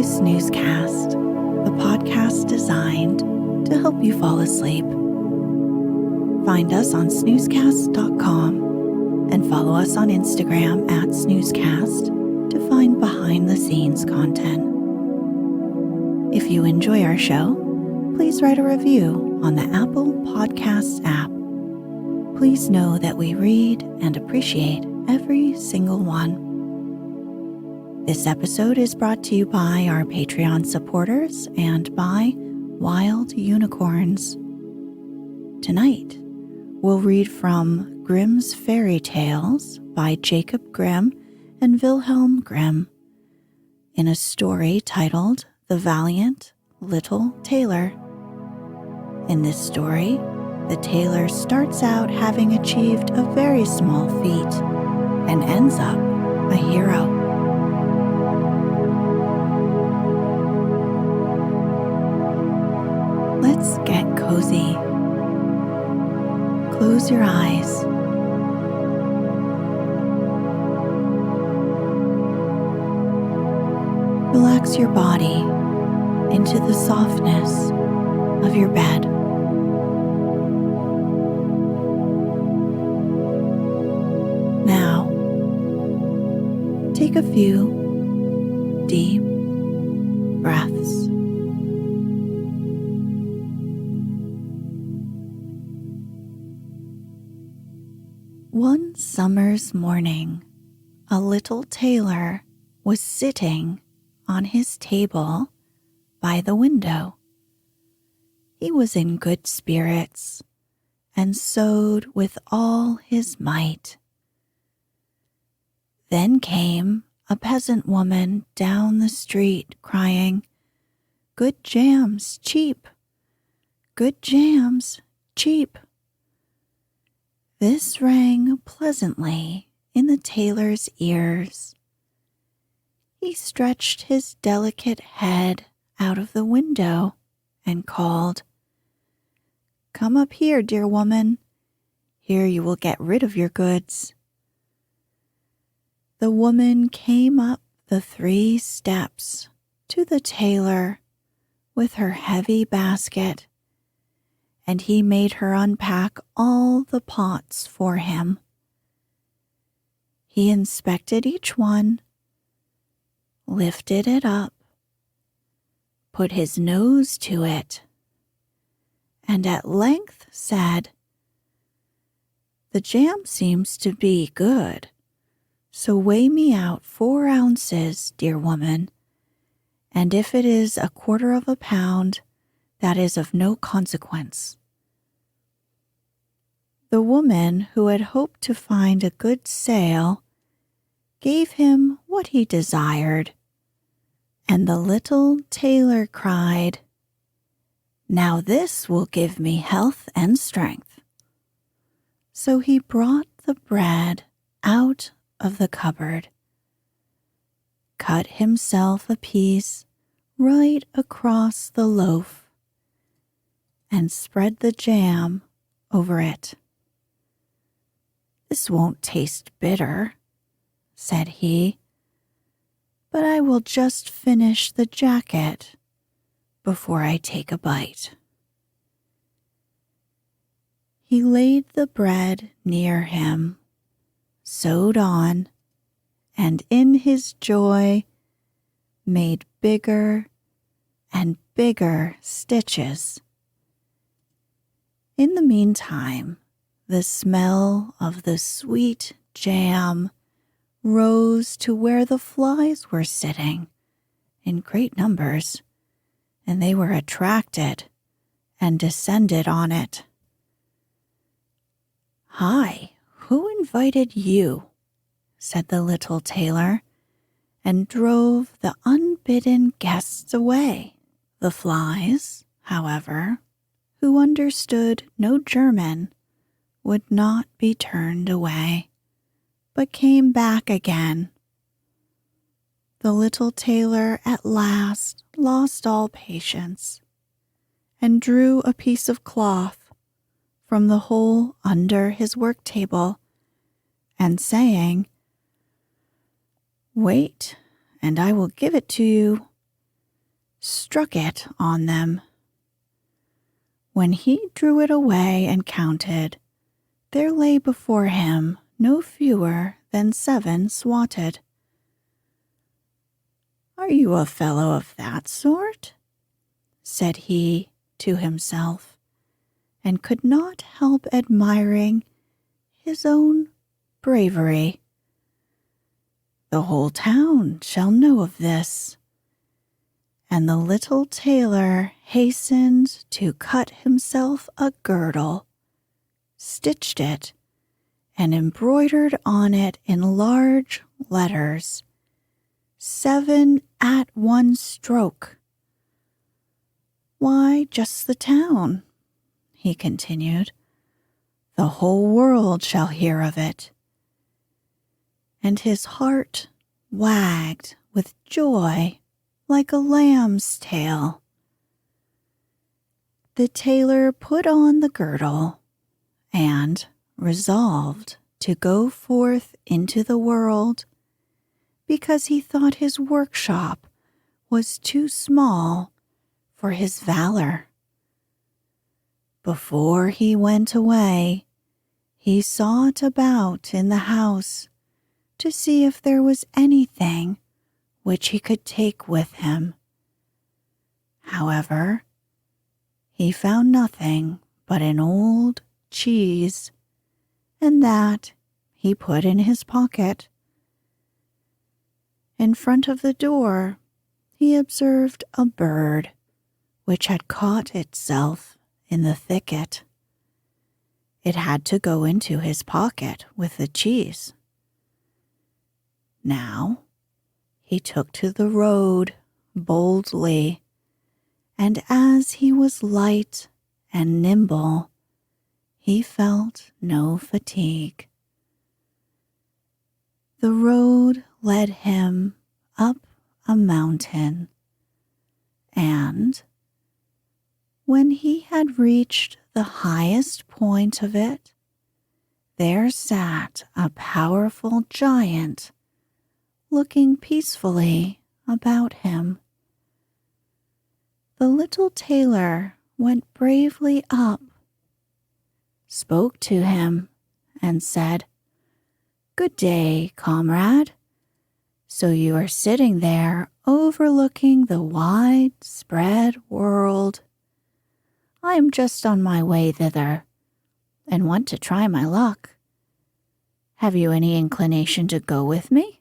is Snoozecast, the podcast designed to help you fall asleep. Find us on snoozecast.com and follow us on Instagram at Snoozecast to find behind-the-scenes content. If you enjoy our show, please write a review on the Apple Podcasts app. Please know that we read and appreciate every single one. This episode is brought to you by our Patreon supporters and by Wild Unicorns. Tonight, we'll read from Grimm's Fairy Tales by Jacob Grimm and Wilhelm Grimm in a story titled The Valiant Little Tailor. In this story, the tailor starts out having achieved a very small feat and ends up a hero. Let's get cozy. Close your eyes. Relax your body into the softness of your bed. Now, take a few deep breaths. One summer's morning, a little tailor was sitting on his table by the window. He was in good spirits and sewed with all his might. Then came a peasant woman down the street crying, "Good jams, cheap! Good jams, cheap!" This rang pleasantly in the tailor's ears. He stretched his delicate head out of the window and called, "Come up here, dear woman. Here you will get rid of your goods." The woman came up the 3 steps to the tailor with her heavy basket, and he made her unpack all the pots for him. He inspected each one, lifted it up, put his nose to it, and at length said, "The jam seems to be good, so weigh me out 4 ounces, dear woman, and if it is 1/4 pound, that is of no consequence." The woman, who had hoped to find a good sale, gave him what he desired, and the little tailor cried, "Now this will give me health and strength." So he brought the bread out of the cupboard, cut himself a piece right across the loaf, and spread the jam over it. "This won't taste bitter," said he, "but I will just finish the jacket before I take a bite." He laid the bread near him, sewed on, and in his joy made bigger and bigger stitches. In the meantime, the smell of the sweet jam rose to where the flies were sitting in great numbers, and they were attracted and descended on it. "Hi, who invited you?" said the little tailor, and drove the unbidden guests away. The flies, however, who understood no German, would not be turned away, but came back again. The little tailor at last lost all patience and drew a piece of cloth from the hole under his work table, and saying, "Wait, and I will give it to you," struck it on them. When he drew it away and counted, there lay before him no fewer than 7 swatted. "Are you a fellow of that sort?" said he to himself, and could not help admiring his own bravery. "The whole town shall know of this." And the little tailor hastened to cut himself a girdle, stitched it, and embroidered on it in large letters, 7 at one stroke. "Why, just the town," he continued. "The whole world shall hear of it." And his heart wagged with joy like a lamb's tail. The tailor put on the girdle and resolved to go forth into the world, because he thought his workshop was too small for his valor. Before he went away, he sought about in the house to see if there was anything which he could take with him. However, he found nothing but an old cheese, and that he put in his pocket. In front of the door, he observed a bird which had caught itself in the thicket. It had to go into his pocket with the cheese. Now, he took to the road boldly, and as he was light and nimble, he felt no fatigue. The road led him up a mountain, and when he had reached the highest point of it, there sat a powerful giant looking peacefully about him. The little tailor went bravely up, spoke to him, and said, "Good day, comrade. So you are sitting there overlooking the wide-spread world. I am just on my way thither, and want to try my luck. Have you any inclination to go with me?"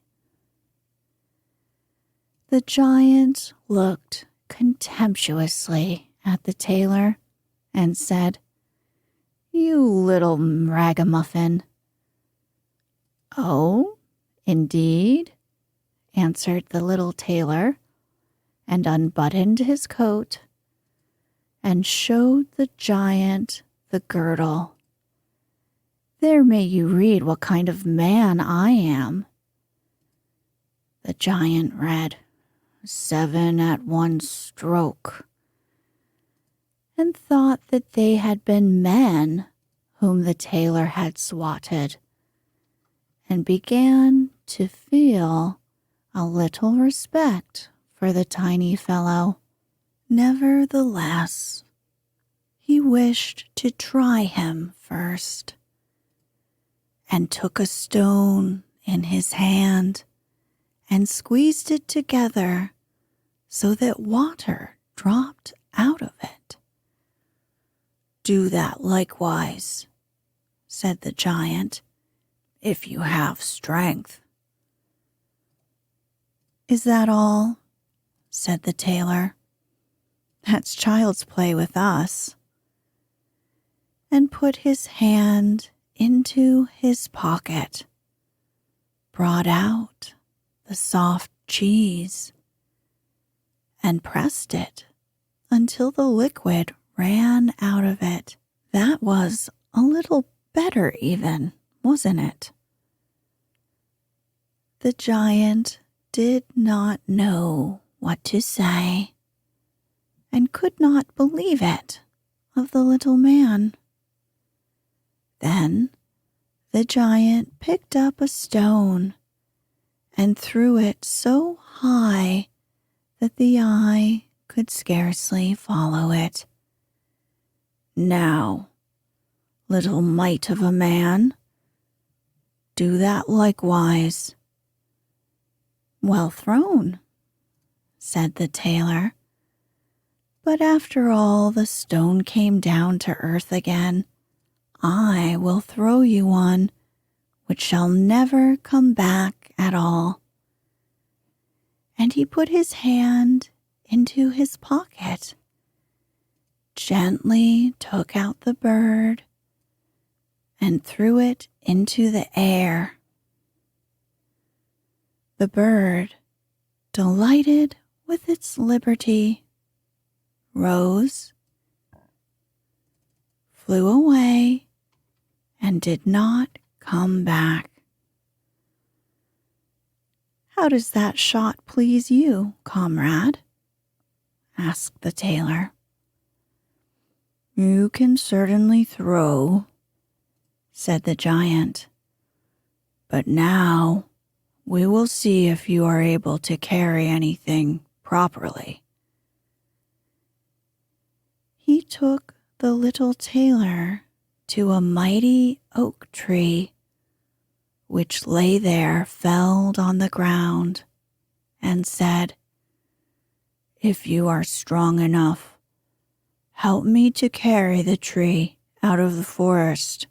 The giant looked contemptuously at the tailor and said, "You little ragamuffin." "Oh, indeed?" answered the little tailor, and unbuttoned his coat and showed the giant the girdle. "There may you read what kind of man I am." The giant read, 7 at one stroke, and thought that they had been men whom the tailor had swatted, and began to feel a little respect for the tiny fellow. Nevertheless, he wished to try him first, and took a stone in his hand and squeezed it together so that water dropped out of it. "Do that likewise," said the giant, "if you have strength." "Is that all?" said the tailor. "That's child's play with us," and put his hand into his pocket, brought out the soft cheese, and pressed it until the liquid ran out of it. That was a little better even, wasn't it? The giant did not know what to say, and could not believe it of the little man. Then the giant picked up a stone and threw it so high that the eye could scarcely follow it. "Now, little mite of a man, do that likewise." "Well thrown," said the tailor. "But after all the stone came down to earth again, I will throw you one which shall never come back at all." And he put his hand into his pocket, gently took out the bird, and threw it into the air. The bird, delighted with its liberty, rose, flew away, and did not come back. "How does that shot please you, comrade?" asked the tailor. "You can certainly throw," said the giant. "But now we will see if you are able to carry anything properly." He took the little tailor to a mighty oak tree, which lay there felled on the ground, and said, "If you are strong enough, help me to carry the tree out of the forest."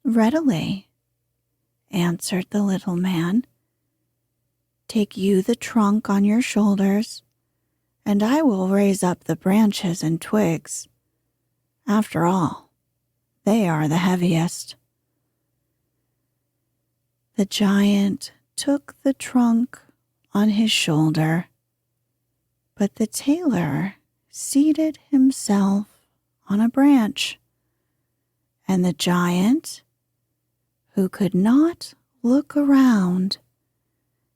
"Readily," answered the little man. "Take you the trunk on your shoulders, and I will raise up the branches and twigs. After all, they are the heaviest." The giant took the trunk on his shoulder, but the tailor seated himself on a branch, and the giant, who could not look around,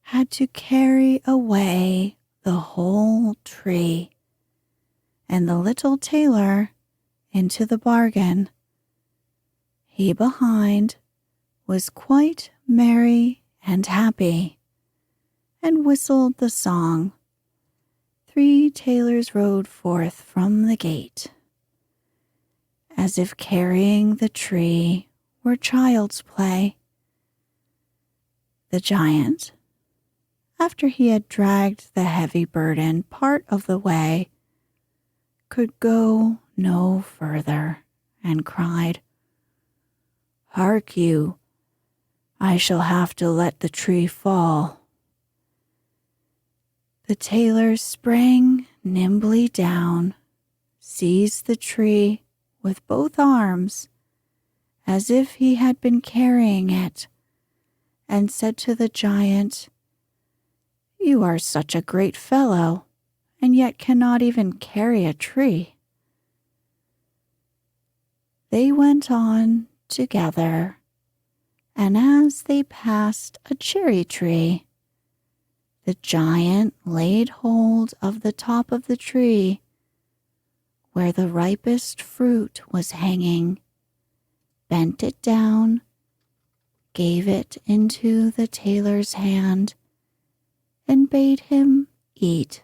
had to carry away the whole tree, and the little tailor into the bargain. He behind was quite merry and happy, and whistled the song, "Three tailors rode forth from the gate," as if carrying the tree were child's play. The giant, after he had dragged the heavy burden part of the way, could go no further, and cried, "Hark you, I shall have to let the tree fall." The tailor sprang nimbly down, seized the tree with both arms, as if he had been carrying it, and said to the giant, "You are such a great fellow, and yet cannot even carry a tree." They went on together, and as they passed a cherry tree, the giant laid hold of the top of the tree, where the ripest fruit was hanging, bent it down, gave it into the tailor's hand, and bade him eat.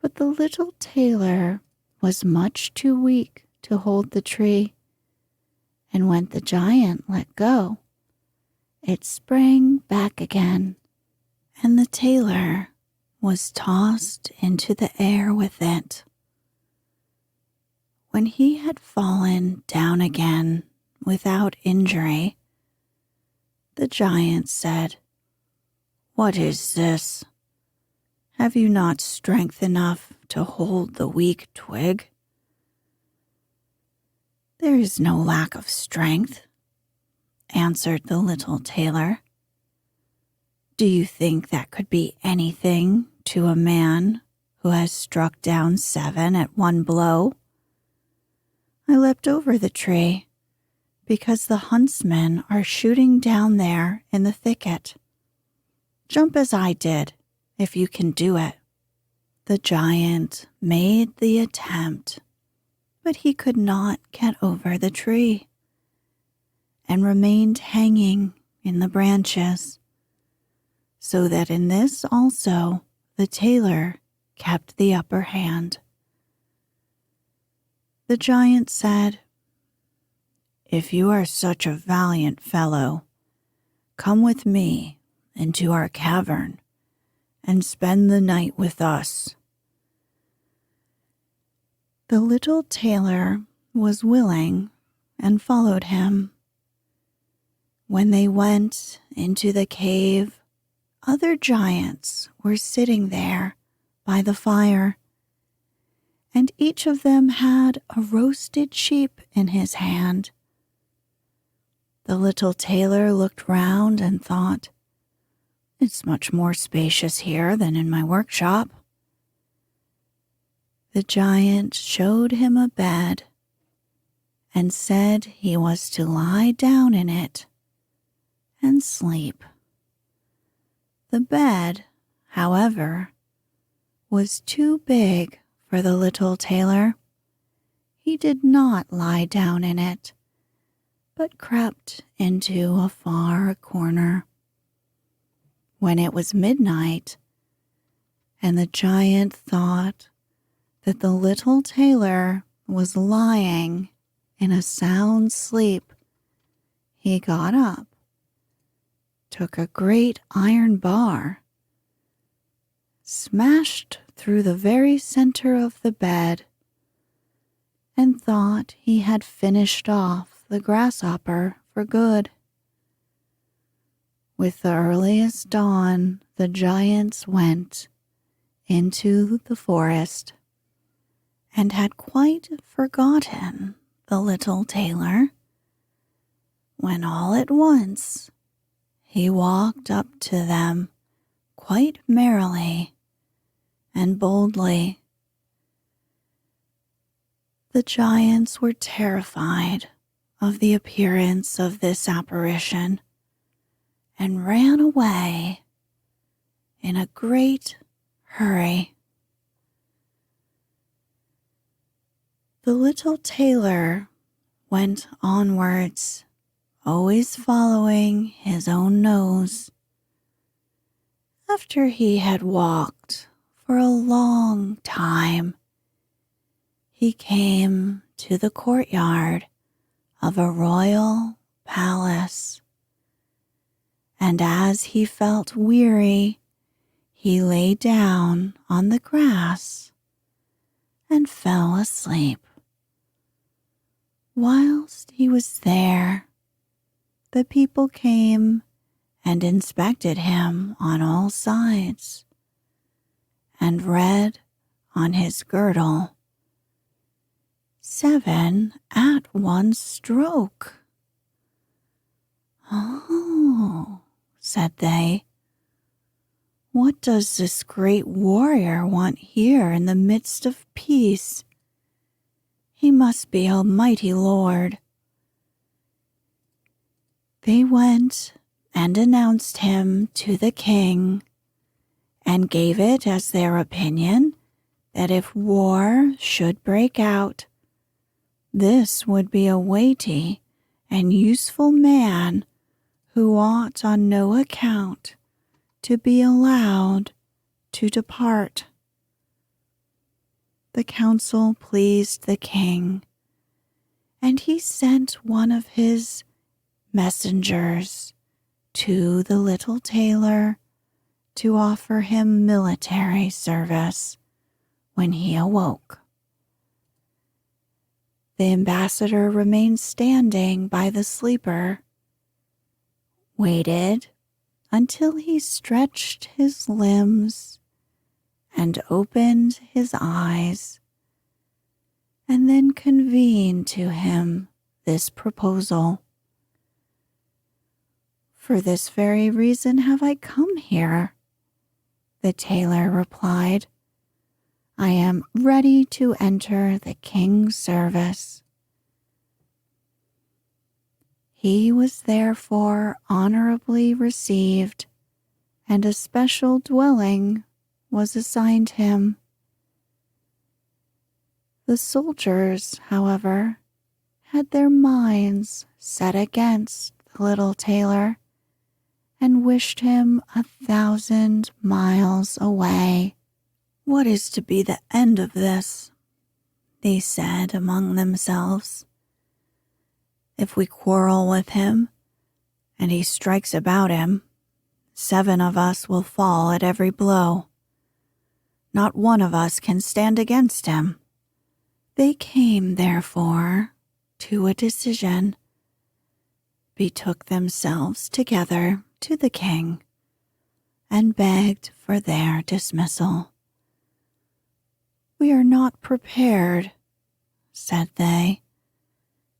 But the little tailor was much too weak to hold the tree, and when the giant let go, it sprang back again, and the tailor was tossed into the air with it. When he had fallen down again without injury, the giant said, "What is this? Have you not strength enough to hold the weak twig?" "There is no lack of strength," answered the little tailor. "Do you think that could be anything to a man who has struck down 7 at one blow? I leapt over the tree because the huntsmen are shooting down there in the thicket. Jump as I did, if you can do it." The giant made the attempt, but he could not get over the tree, and remained hanging in the branches, so that in this also the tailor kept the upper hand. The giant said, "If you are such a valiant fellow, come with me into our cavern and spend the night with us." The little tailor was willing and followed him. When they went into the cave, other giants were sitting there by the fire, and each of them had a roasted sheep in his hand. The little tailor looked round and thought, "It's much more spacious here than in my workshop." The giant showed him a bed and said he was to lie down in it and sleep. The bed, however, was too big for the little tailor. He did not lie down in it, but crept into a far corner. When it was midnight, and the giant thought that the little tailor was lying in a sound sleep, he got up, took a great iron bar, smashed through the very center of the bed, and thought he had finished off the grasshopper for good. With the earliest dawn, the giants went into the forest and had quite forgotten the little tailor, when all at once he walked up to them quite merrily and boldly. The giants were terrified of the appearance of this apparition and ran away in a great hurry. The little tailor went onwards, always following his own nose. After he had walked for a long time, he came to the courtyard of a royal palace, and as he felt weary, he lay down on the grass and fell asleep. Whilst he was there, the people came and inspected him on all sides, and read on his girdle, "7 at one stroke." "Oh," said they, "what does this great warrior want here in the midst of peace? He must be a mighty lord." They went and announced him to the king, and gave it as their opinion that if war should break out, this would be a weighty and useful man who ought on no account to be allowed to depart. The council pleased the king, and he sent one of his messengers to the little tailor to offer him military service when he awoke. The ambassador remained standing by the sleeper, waited until he stretched his limbs and opened his eyes, and then convened to him this proposal. "For this very reason have I come here," the tailor replied. "I am ready to enter the king's service." He was therefore honorably received, and a special dwelling was assigned him. The soldiers, however, had their minds set against the little tailor, and wished him 1,000 miles away. "What is to be the end of this?" they said among themselves. "If we quarrel with him, and he strikes about him, 7 of us will fall at every blow. Not one of us can stand against him." They came, therefore, to a decision, betook themselves together to the king, and begged for their dismissal. "We are not prepared," said they,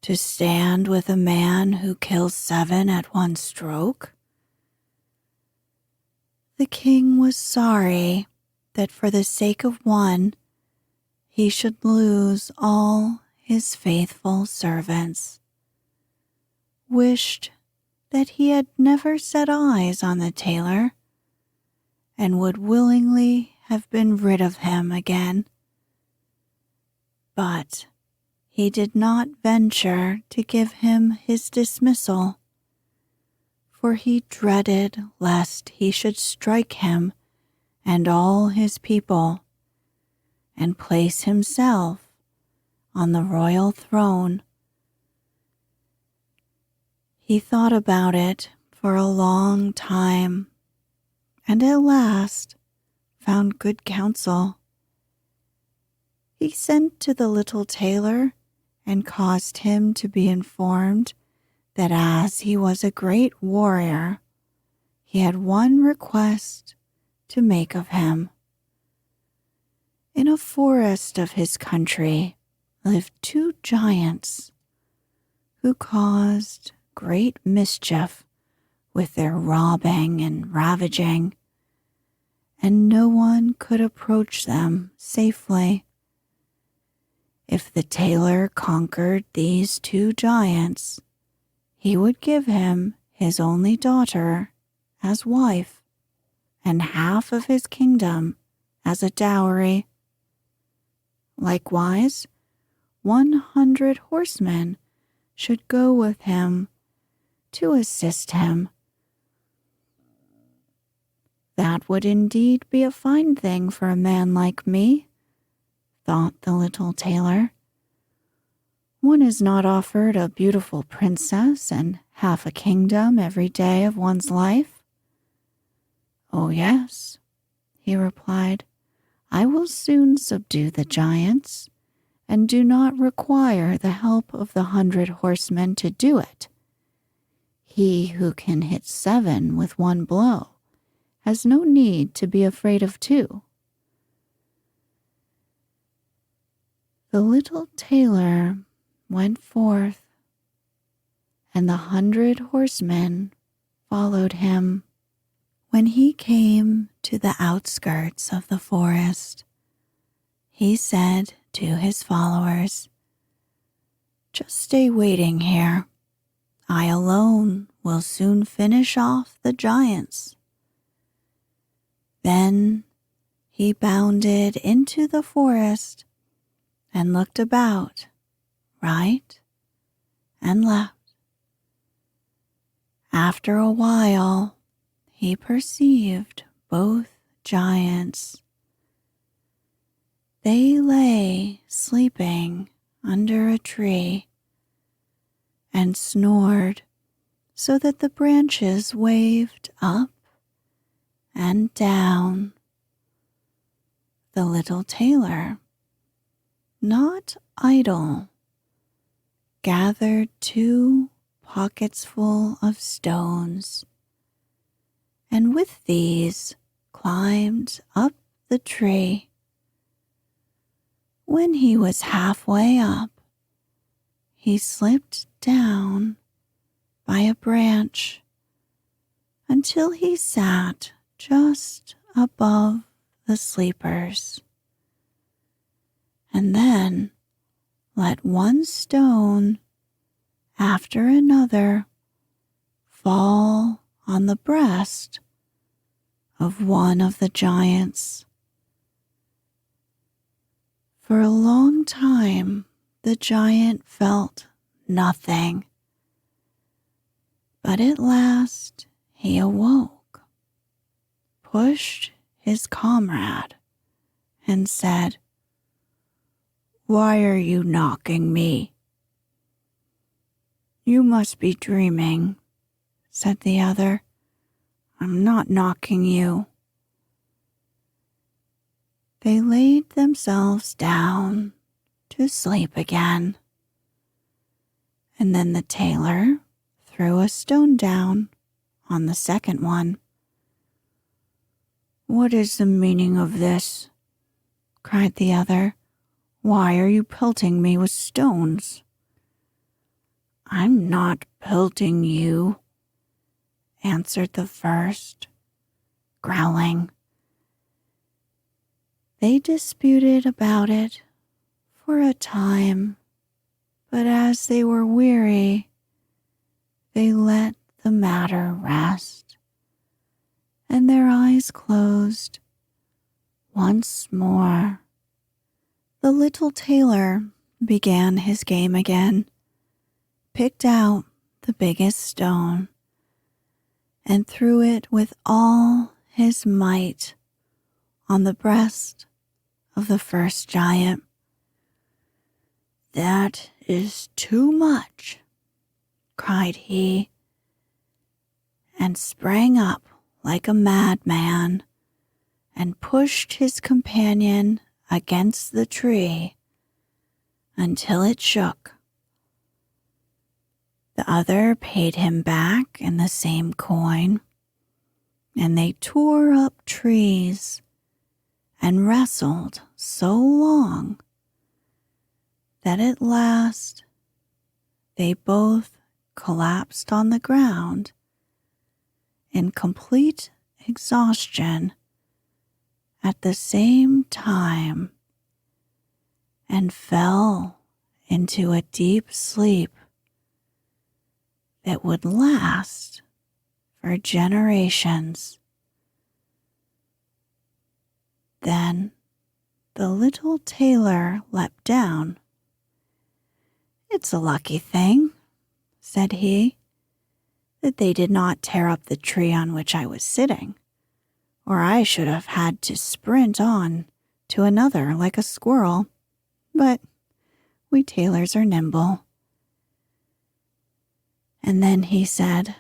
"to stand with a man who kills 7 at one stroke." The king was sorry that for the sake of one, he should lose all his faithful servants, wished that he had never set eyes on the tailor, and would willingly have been rid of him again. But he did not venture to give him his dismissal, for he dreaded lest he should strike him and all his people, and place himself on the royal throne. He thought about it for a long time, and at last found good counsel. He sent to the little tailor and caused him to be informed that as he was a great warrior, he had one request to make of him. In a forest of his country lived 2 giants who caused great mischief with their robbing and ravaging, and no one could approach them safely. If the tailor conquered these 2 giants, he would give him his only daughter as wife, and half of his kingdom as a dowry. Likewise, 100 horsemen should go with him to assist him. That would indeed be a fine thing for a man like me, thought the little tailor. One is not offered a beautiful princess and half a kingdom every day of one's life. "Oh, yes," he replied, "I will soon subdue the giants, and do not require the help of the 100 horsemen to do it. He who can hit 7 with one blow has no need to be afraid of 2. The little tailor went forth, and the 100 horsemen followed him. When he came to the outskirts of the forest, he said to his followers, "Just stay waiting here. I alone will soon finish off the giants." Then he bounded into the forest and looked about, right and left. After a while, he perceived both giants. They lay sleeping under a tree and snored so that the branches waved up and down. The little tailor, not idle, gathered 2 pockets full of stones, and with these climbed up the tree. When he was halfway up, he slipped down by a branch until he sat just above the sleepers, and then let one stone after another fall on the breast of one of the giants. For a long time, the giant felt nothing, but at last he awoke, pushed his comrade, and said, "Why are you knocking me?" "You must be dreaming," said the other. "I'm not knocking you." They laid themselves down to sleep again, and then the tailor threw a stone down on the second one. "What is the meaning of this?" cried the other. "Why are you pelting me with stones?" "I'm not pelting you," answered the first, growling. They disputed about it for a time, but as they were weary, they let the matter rest, and their eyes closed once more. The little tailor began his game again, picked out the biggest stone, and threw it with all his might on the breast of the first giant. "That is too much," cried he, and sprang up like a madman and pushed his companion against the tree until it shook. The other paid him back in the same coin, and they tore up trees and wrestled so long that at last they both collapsed on the ground in complete exhaustion at the same time and fell into a deep sleep that would last for generations. Then the little tailor leapt down. "It's a lucky thing," said he, "that they did not tear up the tree on which I was sitting, or I should have had to sprint on to another like a squirrel. But we tailors are nimble." And then he said,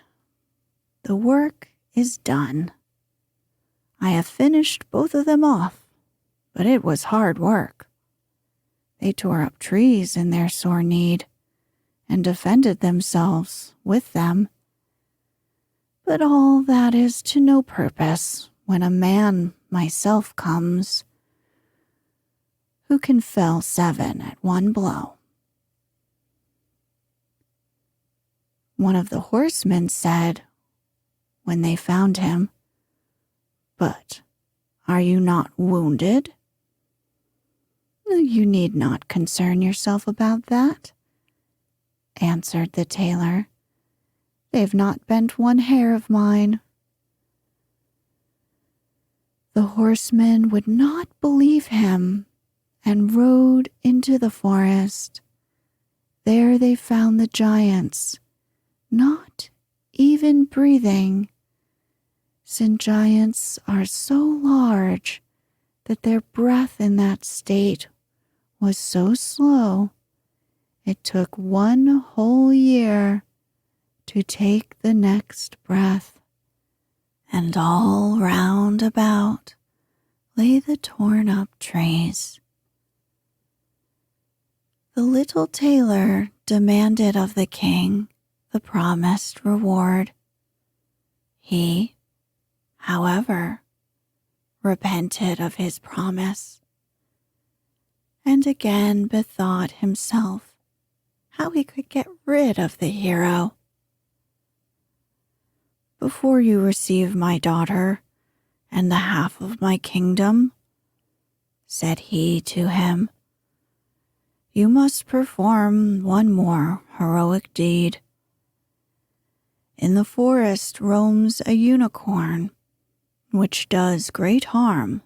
"The work is done. I have finished both of them off, but it was hard work. They tore up trees in their sore need and defended themselves with them. But all that is to no purpose when a man myself comes who can fell 7 at one blow." One of the horsemen said, when they found him, "But are you not wounded?" "You need not concern yourself about that," answered the tailor. "They've not bent one hair of mine." The horsemen would not believe him and rode into the forest. There they found the giants, not even breathing, since giants are so large that their breath in that state was so slow it took 1 whole year to take the next breath. And all round about lay the torn up trees. The little tailor demanded of the king the promised reward. He, however, repented of his promise and again bethought himself how he could get rid of the hero. "Before you receive my daughter and the half of my kingdom," said he to him, "you must perform one more heroic deed. In the forest roams a unicorn, which does great harm,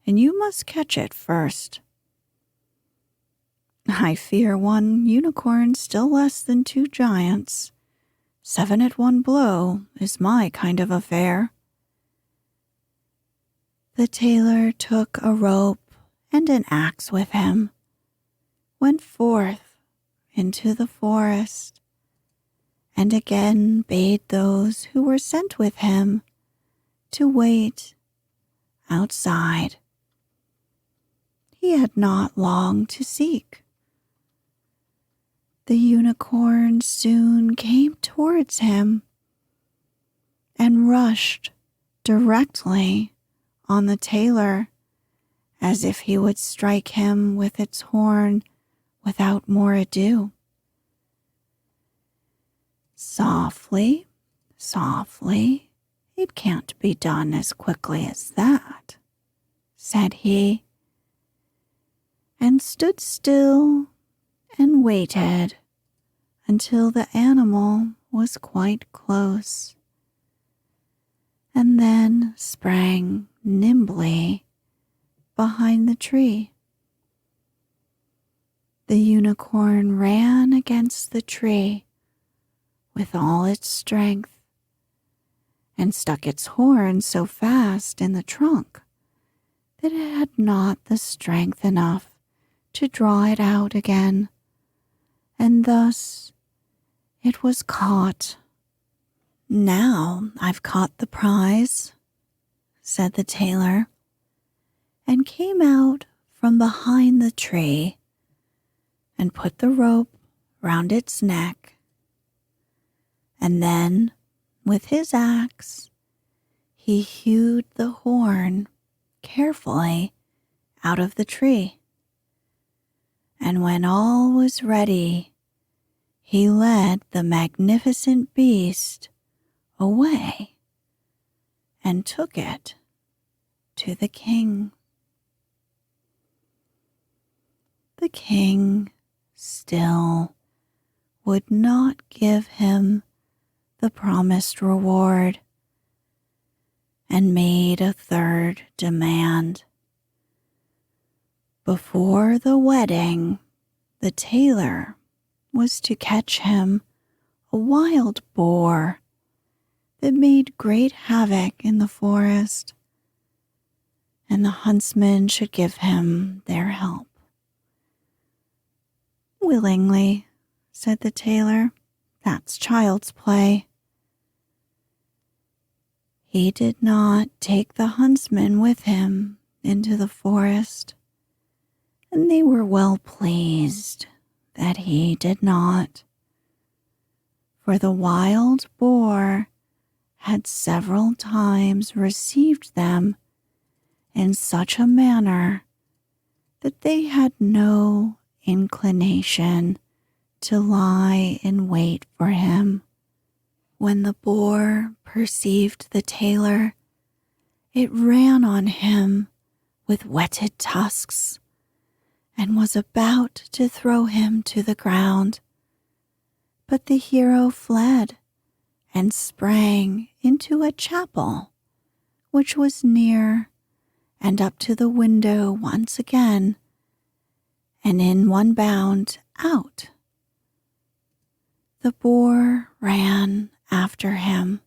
and you must catch it first." "I fear one unicorn still less than 2 giants," 7 at one blow is my kind of affair." The tailor took a rope and an axe with him, went forth into the forest, and again bade those who were sent with him to wait outside. He had not long to seek. The unicorn soon came towards him and rushed directly on the tailor as if he would strike him with its horn without more ado. "Softly, softly, it can't be done as quickly as that," said he, and stood still and waited until the animal was quite close, and then sprang nimbly behind the tree. The unicorn ran against the tree with all its strength and stuck its horn so fast in the trunk that it had not the strength enough to draw it out again, and thus it was caught. "Now I've caught the prize," said the tailor, and came out from behind the tree and put the rope round its neck. And then, with his axe, he hewed the horn carefully out of the tree. And when all was ready, he led the magnificent beast away and took it to the king. The king still would not give him the promised reward and made a third demand. Before the wedding, the tailor was to catch him a wild boar that made great havoc in the forest, and the huntsmen should give him their help. "Willingly," said the tailor. "That's child's play." He did not take the huntsmen with him into the forest, and they were well pleased that he did not, for the wild boar had several times received them in such a manner that they had no inclination to lie in wait for him. When the boar perceived the tailor, it ran on him with whetted tusks and was about to throw him to the ground. But the hero fled and sprang into a chapel which was near, and up to the window once again, and in one bound out. The boar ran after him,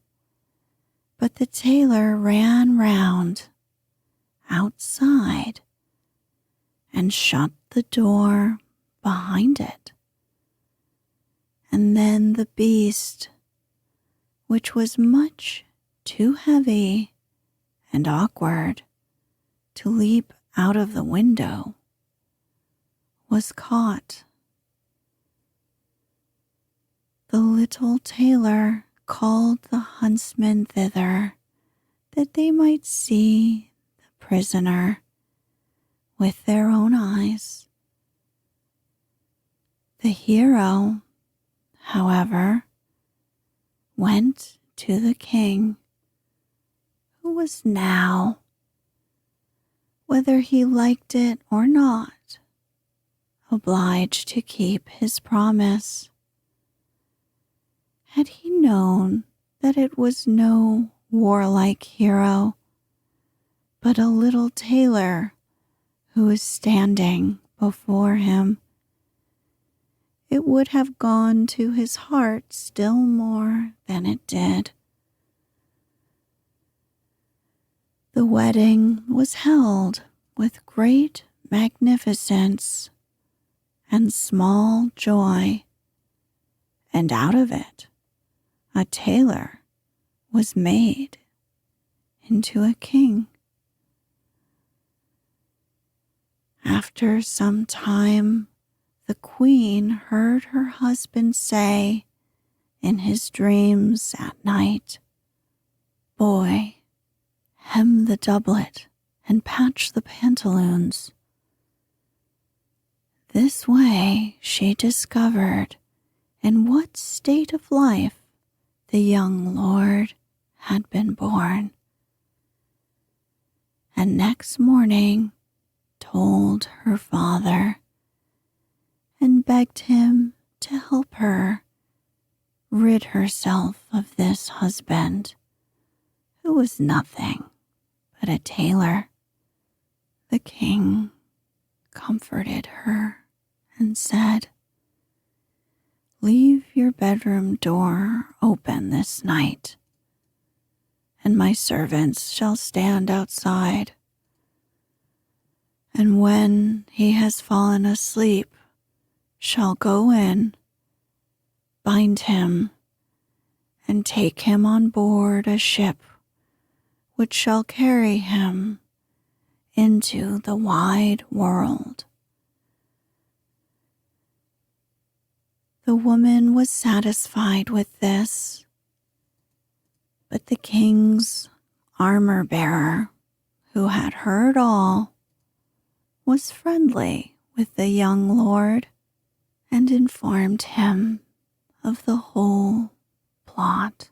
but the tailor ran round outside and shut the door behind it. And then the beast, which was much too heavy and awkward to leap out of the window, was caught. The little tailor called the huntsmen thither, that they might see the prisoner with their own eyes. The hero, however, went to the king, who was now, whether he liked it or not, obliged to keep his promise. Had he known that it was no warlike hero, but a little tailor who was standing before him, it would have gone to his heart still more than it did. The wedding was held with great magnificence and small joy, and out of it a tailor was made into a king. After some time, the queen heard her husband say in his dreams at night, "Boy, hem the doublet and patch the pantaloons." This way she discovered in what state of life the young lord had been born, and next morning told her father and begged him to help her rid herself of this husband who was nothing but a tailor. The king comforted her and said, "Leave your bedroom door open this night, and my servants shall stand outside. And when he has fallen asleep, shall go in, bind him, and take him on board a ship which shall carry him into the wide world." The woman was satisfied with this, but the king's armor-bearer, who had heard all, was friendly with the young lord and informed him of the whole plot.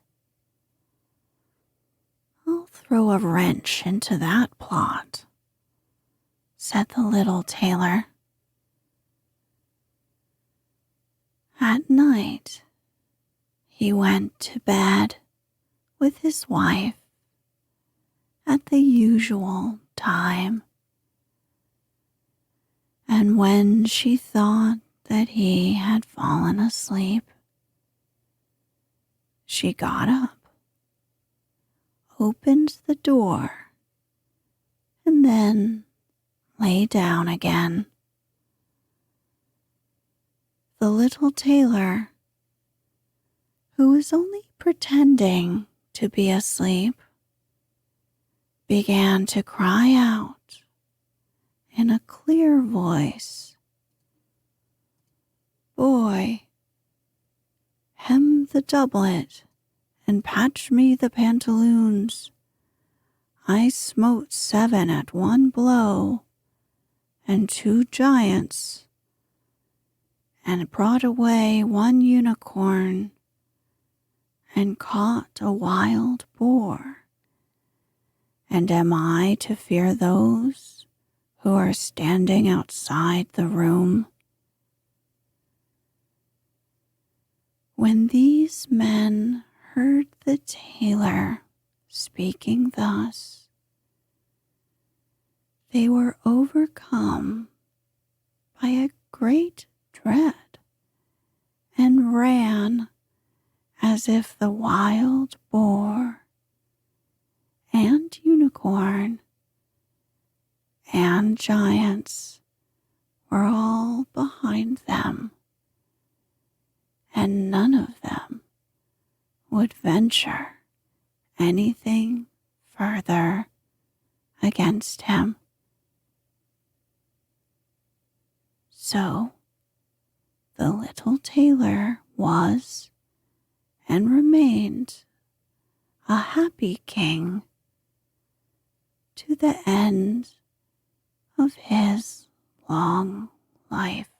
"I'll throw a wrench into that plot," said the little tailor. At night, he went to bed with his wife at the usual time, and when she thought that he had fallen asleep, she got up, opened the door, and then lay down again. The little tailor, who was only pretending to be asleep, began to cry out in a clear voice, "Boy, hem the doublet and patch me the pantaloons. I smote 7 at one blow, and 2 giants, and brought away 1 unicorn, and caught a wild boar. And am I to fear those who are standing outside the room?" When these men heard the tailor speaking thus, they were overcome by a great dread and ran as if the wild boar and unicorn and giants were all behind them, and none of them would venture anything further against him. So the little tailor was and remained a happy king to the end of his long life.